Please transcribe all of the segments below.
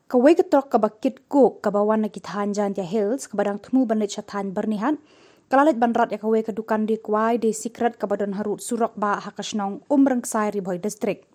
Kawai ketrok kabakit ko kabawan na kithan jan tia hills kabadang temu banlit syatan bernihan. Kalalit banrat ya kawai kedukan di kuai di secret kabadon harut surok ba hakasnong umrengsai riboy district.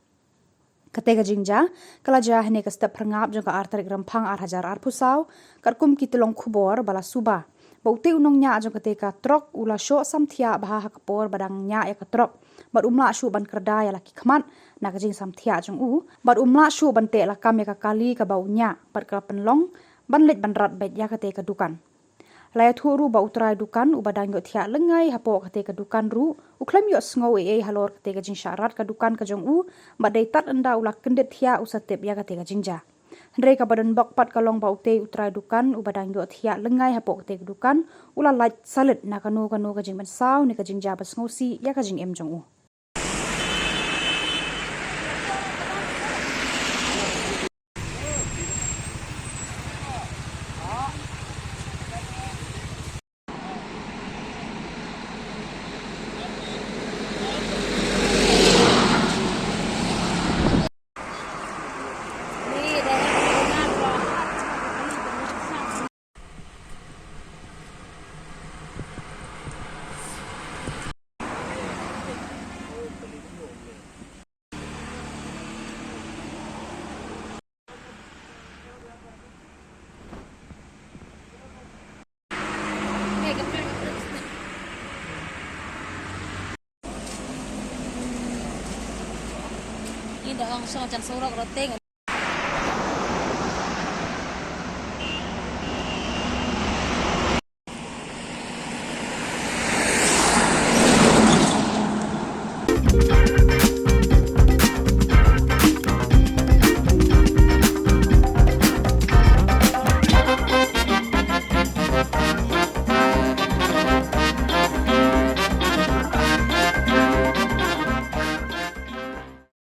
Katega jingja, kalaja hene kastep perngap jangka artarik rempang ar hajar ar pusau, karkum kitulong kubor bala suba. Baute unongnya ajong ketika trok ula syok samtia baha hakapor badangnya ya ketrok. Bad umla syu ban kerda ya laki kemat, na kajing samtia ajong bad umla syu ban te lakam ya kakali ka baunya, bad kalapenlong, ban lit ban rat bet ya ketika dukan. Layat huru ba utrai dukan ubadang yo tia lengai hapo ketika dukan ru uklem yo sngow halor ketika jing syarat ka dukan ka jong badai tat enda ulak kendet tia usatep ya ketika jingja. Hendrai ka badan bakpat kalong ba utei utrai dukan ubadang yo tia lengai hapo ketika dukan ula lait salit na kanu ka jing ban saw ni ka jingja bas ngosi ya ka jing em jong Ini dah langsung macam sorok roteng.